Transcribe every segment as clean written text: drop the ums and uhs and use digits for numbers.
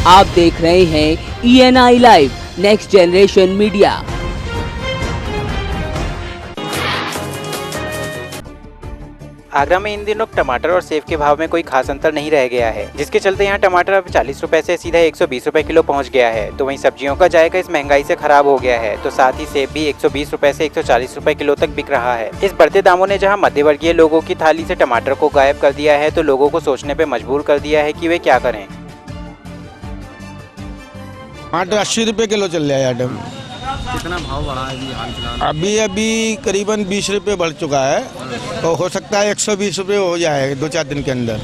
आप देख रहे हैं ENI live next generation media. Agra में इन दिनों टमाटर और सेब के भाव में कोई खास अंतर नहीं रह गया है, जिसके चलते यहाँ टमाटर अब 40 रुपए से सीधा 120 रुपए किलो पहुँच गया है। तो वहीं सब्जियों का जायका इस महंगाई से खराब हो गया है। तो साथ ही सेब भी 120 रुपए से 140 रुपए किलो तक बिक रहा है। इस बढ़ते दामों ने जहाँ मध्यवर्गीय लोगों की थाली से टमाटर को गायब कर दिया है, तो लोगों को सोचने पे मजबूर कर दिया है कि वे क्या करें। टमाटर 80 रुपए किलो चल रहा है आइटम। कितना भाव बढ़ा है अभी हाल फिलहाल? अभी करीबन 20 रुपए बढ़ चुका है, तो हो सकता है 120 रुपए हो जाए 2-4 दिन के अंदर।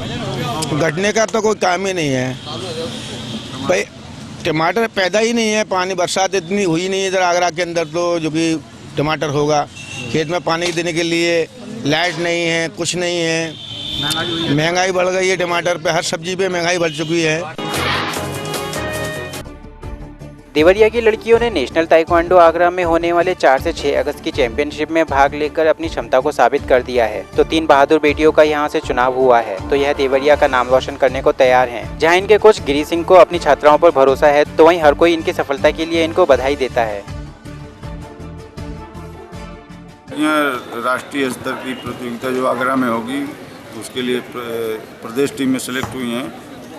घटने का तो कोई काम ही नहीं है भाई। टमाटर पैदा ही नहीं है, पानी बरसात इतनी हुई नहीं है इधर आगरा के अंदर, तो जो कि टमाटर होगा। खेत में पानी देने के लिए लाइट नहीं है, कुछ नहीं है। महंगाई बढ़ गई है, टमाटर पे हर सब्जी पे महंगाई बढ़ चुकी है। देवरिया की लड़कियों ने नेशनल ताइक्वांडो आगरा में होने वाले 4 से 6 अगस्त की चैंपियनशिप में भाग लेकर अपनी क्षमता को साबित कर दिया है। तो 3 बहादुर बेटियों का यहां से चुनाव हुआ है, तो यह देवरिया का नाम रोशन करने को तैयार हैं। जहां इनके कोच गिरी सिंह को अपनी छात्राओं पर भरोसा है, तो वहीं हर कोई इनकी सफलता के लिए इनको बधाई देता है। राष्ट्रीय स्तर की प्रतियोगिता जो आगरा में होगी, उसके लिए प्रदेश टीम में सेलेक्ट हुई हैं।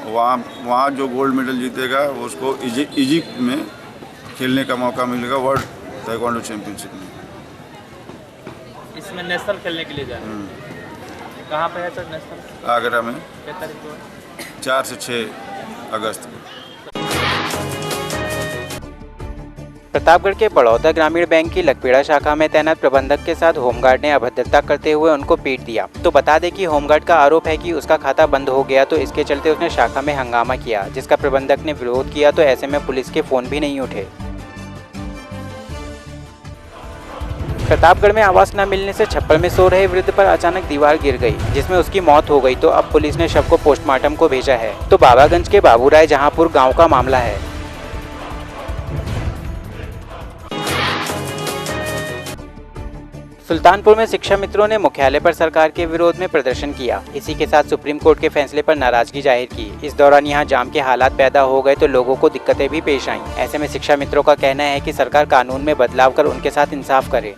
वहाँ जो गोल्ड मेडल जीतेगा उसको इजिप्ट में खेलने का मौका मिलेगा वर्ल्ड ताइक्वांडो चैंपियनशिप में। इसमें नेशनल खेलने के लिए जा रहे हैं। कहाँ पे है सर नेशनल? आगरा में क्या तारीख को है? 4 से 6 अगस्त को। प्रतापगढ़ के बड़ौदा ग्रामीण बैंक की लकपेड़ा शाखा में तैनात प्रबंधक के साथ होमगार्ड ने अभद्रता करते हुए उनको पीट दिया। तो बता दें कि होमगार्ड का आरोप है कि उसका खाता बंद हो गया, तो इसके चलते उसने शाखा में हंगामा किया, जिसका प्रबंधक ने विरोध किया। तो ऐसे में पुलिस के फोन भी नहीं उठे। प्रतापगढ़ में आवास न मिलने से छप्पर में सो रहे वृद्ध पर अचानक दीवार गिर गई, जिसमें उसकी मौत हो गई। तो अब पुलिस ने शव को पोस्टमार्टम को भेजा है। तो बाबागंज के बाबूराय जहांपुर गाँव का मामला है। सुल्तानपुर में शिक्षा मित्रों ने मुख्यालय पर सरकार के विरोध में प्रदर्शन किया। इसी के साथ सुप्रीम कोर्ट के फैसले पर नाराजगी जाहिर की। इस दौरान यहां जाम के हालात पैदा हो गए, तो लोगों को दिक्कतें भी पेश आईं। ऐसे में शिक्षा मित्रों का कहना है कि सरकार कानून में बदलाव कर उनके साथ इंसाफ करे।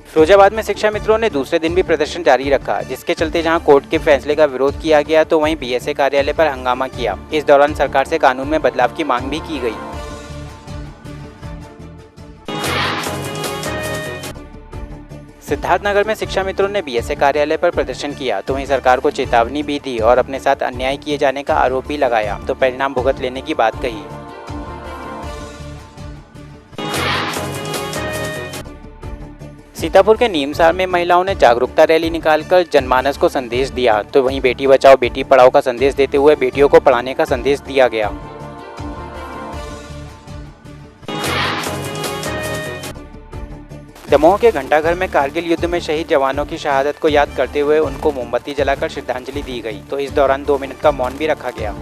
फिरोजाबाद में शिक्षा मित्रों ने दूसरे दिन भी प्रदर्शन जारी रखा, जिसके चलते जहां कोर्ट के फैसले का विरोध किया गया, तो वहीं BSA कार्यालय पर हंगामा किया। इस दौरान सरकार से कानून में बदलाव की मांग भी की गई। सिद्धार्थनगर में शिक्षा मित्रों ने BSA कार्यालय पर प्रदर्शन किया, तो वहीं सरकार को चेतावनी भी दी और अपने साथ अन्याय किए जाने का आरोप भी लगाया। तो परिणाम भुगत लेने की बात कही। सीतापुर के नीमसार में महिलाओं ने जागरूकता रैली निकालकर जनमानस को संदेश दिया। तो वहीं बेटी बचाओ बेटी पढ़ाओ का संदेश देते हुए बेटियों को पढ़ाने का संदेश दिया गया। दमोह के घंटाघर में कारगिल युद्ध में शहीद जवानों की शहादत को याद करते हुए उनको मोमबत्ती जलाकर श्रद्धांजलि दी गई। तो इस दौरान 2 मिनट का मौन भी रखा गया।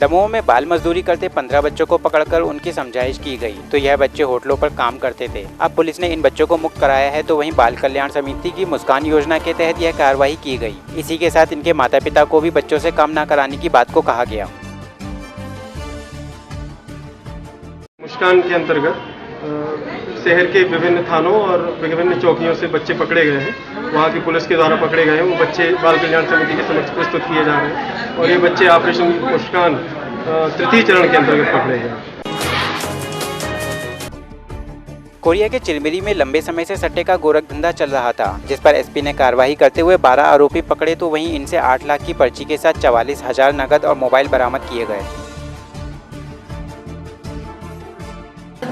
दमोह में बाल मजदूरी करते 15 बच्चों को पकड़कर उनकी समझाइश की गई। तो यह बच्चे होटलों पर काम करते थे। अब पुलिस ने इन बच्चों को मुक्त कराया है। तो वहीं बाल कल्याण समिति की मुस्कान योजना के तहत यह कार्रवाई की गई। इसी के साथ इनके माता पिता को भी बच्चों से काम न कराने की बात को कहा गया। मुस्कान के अंतर्गत शहर के विभिन्न थानों और विभिन्न चौकियों से बच्चे पकड़े गए हैं। वहाँ की पुलिस के द्वारा पकड़े गए हैं। वो बच्चे बाल कल्याण समिति के समक्ष प्रस्तुत किए जा रहे हैं और ये बच्चे ऑपरेशन मुस्कान तृतीय चरण के अंतर्गत पकड़े गए हैं। कोरिया के चिरमिरी में लंबे समय से सट्टे का गोरख धंधा चल रहा था, जिस पर SP ने कार्रवाई करते हुए 12 आरोपी पकड़े। तो वहीं इनसे 8 लाख की पर्ची के साथ 44,000 नकद और मोबाइल बरामद किए गए।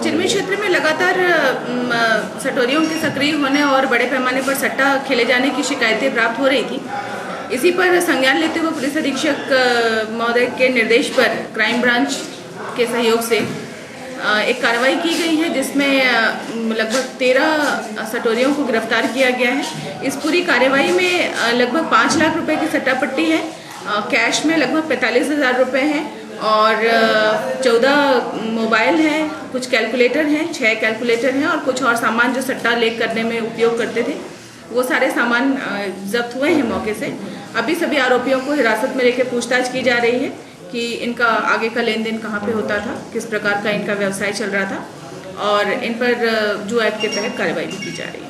चिरमिरी क्षेत्र में लगातार सटोरियों के सक्रिय होने और बड़े पैमाने पर सट्टा खेले जाने की शिकायतें प्राप्त हो रही थी। इसी पर संज्ञान लेते हुए पुलिस अधीक्षक महोदय के निर्देश पर क्राइम ब्रांच के सहयोग से एक कार्रवाई की गई है, जिसमें लगभग 13 सटोरियों को गिरफ्तार किया गया है। इस पूरी कार्रवाई में लगभग 5 लाख रुपए की सट्टा पट्टी है, कैश में लगभग 45,000 रुपये हैं और 14 मोबाइल हैं, कुछ कैलकुलेटर हैं, 6 कैलकुलेटर हैं और कुछ और सामान जो सट्टा लेग करने में उपयोग करते थे, वो सारे सामान जब्त हुए हैं मौके से। अभी सभी आरोपियों को हिरासत में लेकर पूछताछ की जा रही है कि इनका आगे का लेन देन कहाँ पे होता था, किस प्रकार का इनका व्यवसाय चल रहा था और इन पर जुआ एक्ट के तहत कार्रवाई भी की जा रही है।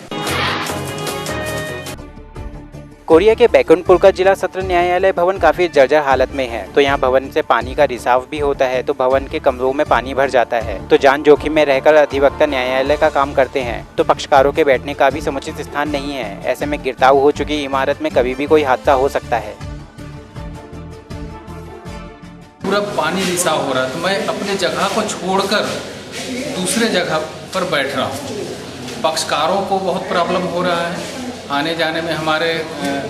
कोरिया के बैकुंठपुर का जिला सत्र न्यायालय भवन काफी जर्जर हालत में है। तो यहाँ भवन से पानी का रिसाव भी होता है, तो भवन के कमरों में पानी भर जाता है। तो जान जोखिम में रहकर अधिवक्ता न्यायालय का काम करते हैं, तो पक्षकारों के बैठने का भी समुचित स्थान नहीं है। ऐसे में गिरताव हो चुकी इमारत में कभी भी कोई हादसा हो सकता है। पूरा पानी रिसाव हो रहा है, तो मैं अपने जगह को छोड़कर दूसरे जगह पर बैठ रहा हूँ। पक्षकारों को बहुत प्रॉब्लम हो रहा है, आने जाने में हमारे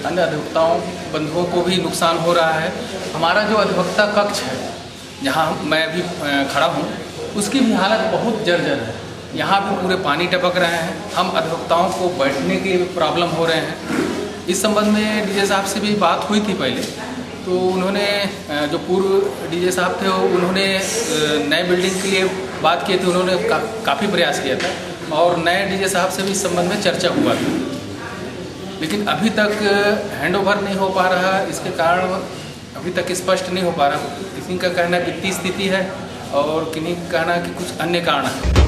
अन्य अधिवक्ताओं बंधुओं को भी नुकसान हो रहा है। हमारा जो अधिवक्ता कक्ष है जहाँ मैं अभी खड़ा हूँ, उसकी भी हालत बहुत जर्जर है। यहाँ भी पूरे पानी टपक रहे हैं, हम अधिवक्ताओं को बैठने के लिए प्रॉब्लम हो रहे हैं। इस संबंध में डीजे साहब से भी बात हुई थी पहले, तो उन्होंने जो पूर्व डीजे साहब थे उन्होंने नए बिल्डिंग के लिए बात की थी, उन्होंने काफ़ी प्रयास किया था और नए डीजे साहब से भी इस संबंध में चर्चा हुआ था, लेकिन अभी तक हैंडओवर नहीं हो पा रहा। इसके कारण अभी तक स्पष्ट नहीं हो पा रहा। किसी का कहना वित्तीय स्थिति है और किन्हीं का कहना कि कुछ अन्य कारण है।